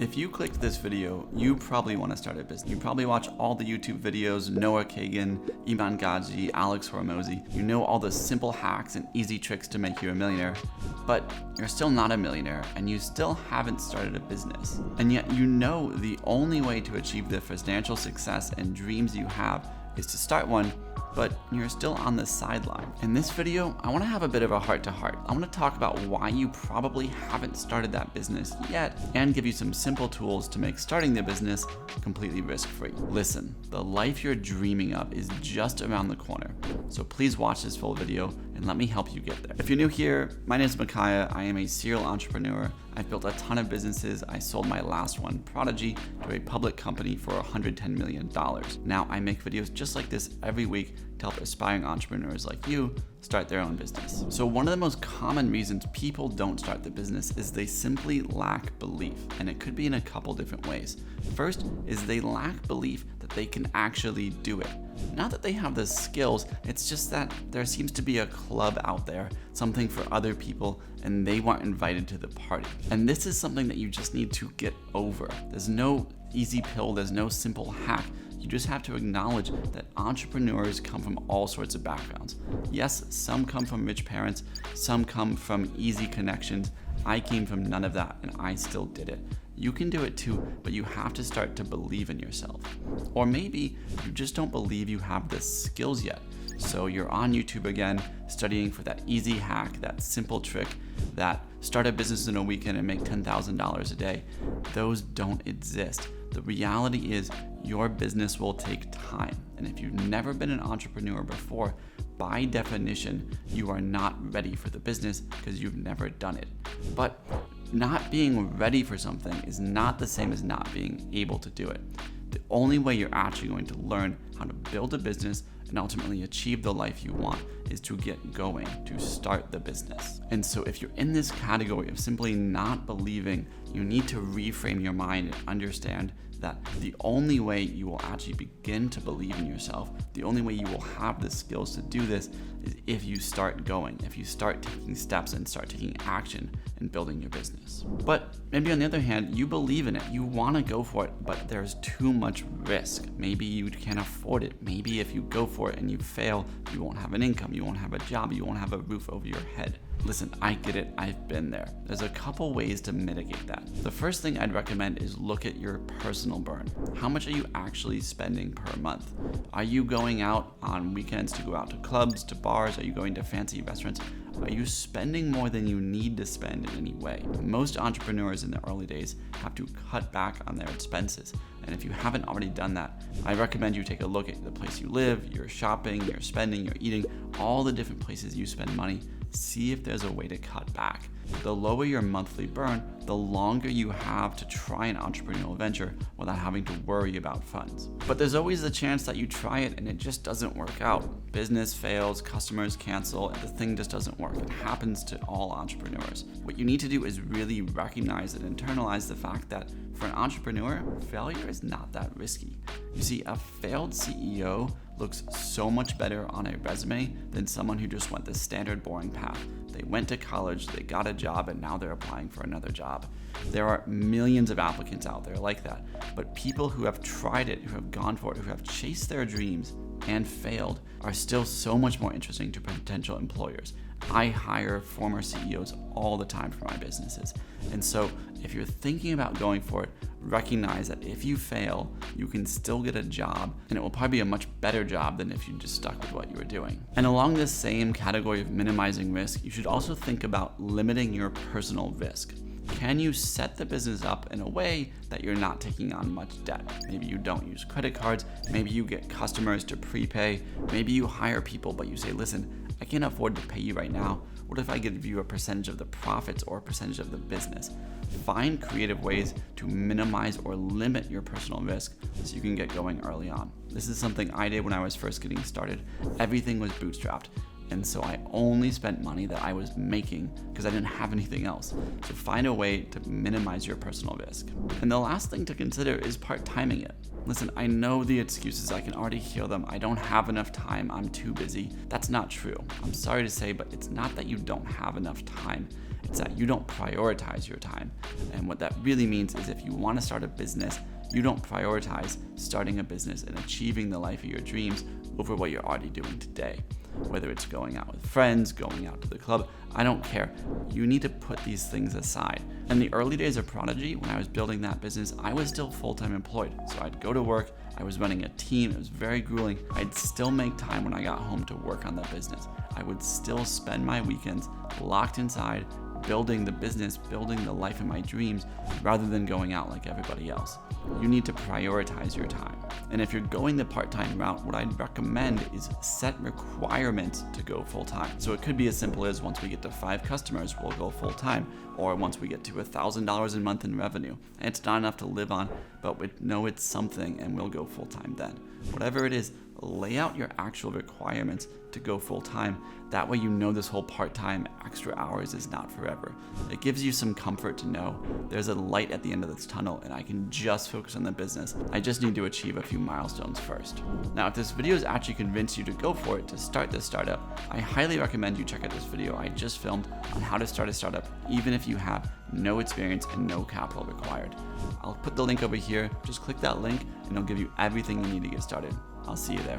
If you clicked this video, you probably want to start a business. You probably watch all the YouTube videos, Noah Kagan, Iman Gadzhi, Alex Hormozi. You know all the simple hacks and easy tricks to make you a millionaire, but you're still not a millionaire and you still haven't started a business. And yet you know the only way to achieve the financial success and dreams you have is to start one, but you're still on the sideline. In this video, I want to have a bit of a heart-to-heart. I want to talk about why you probably haven't started that business yet and give you some simple tools to make starting the business completely risk-free. Listen, the life you're dreaming of is just around the corner, so please watch this full video and let me help you get there. If you're new here, my name is Muh-ky-uh. I am a serial entrepreneur. I've built a ton of businesses. I sold my last one, Prodigy, to a public company for $110 million. Now I make videos just like this every week to help aspiring entrepreneurs like you start their own business. So one of the most common reasons people don't start the business is they simply lack belief, and it could be in a couple different ways. First is they lack belief that they can actually do it. Not that they have the skills, it's just that there seems to be a club out there, something for other people, and they weren't invited to the party. And this is something that you just need to get over. There's no easy pill, there's no simple hack. You just have to acknowledge that entrepreneurs come from all sorts of backgrounds. Yes, some come from rich parents, some come from easy connections. I came from none of that and I still did it. You can do it too, but you have to start to believe in yourself. Or maybe you just don't believe you have the skills yet. So you're on YouTube again, studying for that easy hack, that simple trick, that start a business in a weekend and make $10,000 a day. Those don't exist. The reality is your business will take time. And if you've never been an entrepreneur before, by definition, you are not ready for the business because you've never done it. But not being ready for something is not the same as not being able to do it. The only way you're actually going to learn how to build a business and ultimately achieve the life you want is to get going, to start the business. And so if you're in this category of simply not believing, you need to reframe your mind and understand that the only way you will actually begin to believe in yourself, the only way you will have the skills to do this is if you start going, if you start taking steps and start taking action in building your business. But maybe on the other hand, you believe in it, you want to go for it, but there's too much risk. Maybe you can't afford it. Maybe if you go for it and you fail, you won't have an income, you won't have a job, you won't have a roof over your head. Listen, I get it, I've been there. There's a couple ways to mitigate that. The first thing I'd recommend is look at your personal burn. How much are you actually spending per month? Are you going out on weekends to go out to clubs, to bars? Are you going to fancy restaurants? Are you spending more than you need to spend in any way? Most entrepreneurs in the early days have to cut back on their expenses. And if you haven't already done that, I recommend you take a look at the place you live, your shopping, your spending, your eating, all the different places you spend money. See if there's a way to cut back. The lower your monthly burn, the longer you have to try an entrepreneurial venture without having to worry about funds. But there's always the chance that you try it and it just doesn't work out. Business fails, customers cancel, and the thing just doesn't work. It happens to all entrepreneurs. What you need to do is really recognize and internalize the fact that for an entrepreneur, failure is not that risky. You see, a failed CEO looks so much better on a resume than someone who just went the standard boring path. They went to college, they got a job, and now they're applying for another job. There are millions of applicants out there like that, but people who have tried it, who have gone for it, who have chased their dreams and failed are still so much more interesting to potential employers. I hire former CEOs all the time for my businesses. And so if you're thinking about going for it, recognize that if you fail, you can still get a job, and it will probably be a much better job than if you just stuck with what you were doing. And along this same category of minimizing risk, you should also think about limiting your personal risk. Can you set the business up in a way that you're not taking on much debt? Maybe you don't use credit cards, maybe you get customers to prepay, maybe you hire people but you say, listen, I can't afford to pay you right now. What if I give you a percentage of the profits or a percentage of the business? Find creative ways to minimize or limit your personal risk so you can get going early on. This is something I did when I was first getting started. Everything was bootstrapped. And so I only spent money that I was making because I didn't have anything else. So find a way to minimize your personal risk. And the last thing to consider is part-timing it. Listen, I know the excuses, I can already hear them. I don't have enough time, I'm too busy. That's not true. I'm sorry to say, but it's not that you don't have enough time. It's that you don't prioritize your time. And what that really means is if you want to start a business, you don't prioritize starting a business and achieving the life of your dreams over what you're already doing today. Whether it's going out with friends, going out to the club, I don't care. You need to put these things aside. In the early days of Prodigy, when I was building that business, I was still full-time employed. So I'd go to work, I was running a team, it was very grueling. I'd still make time when I got home to work on the business. I would still spend my weekends locked inside, building the business, building the life of my dreams, rather than going out like everybody else. You need to prioritize your time. And if you're going the part-time route, what I'd recommend is set requirements to go full-time. So it could be as simple as once we get to 5 customers, we'll go full-time, or once we get to $1,000 a month in revenue. And it's not enough to live on, but we know it's something and we'll go full-time then. Whatever it is, lay out your actual requirements to go full-time. That way you know this whole part-time extra hours is not forever. It gives you some comfort to know there's a light at the end of this tunnel and I can just focus on the business. I just need to achieve a few milestones first. Now, if this video has actually convinced you to go for it to start this startup, I highly recommend you check out this video I just filmed on how to start a startup, even if you have no experience and no capital required. I'll put the link over here. Just click that link and it'll give you everything you need to get started. I'll see you there.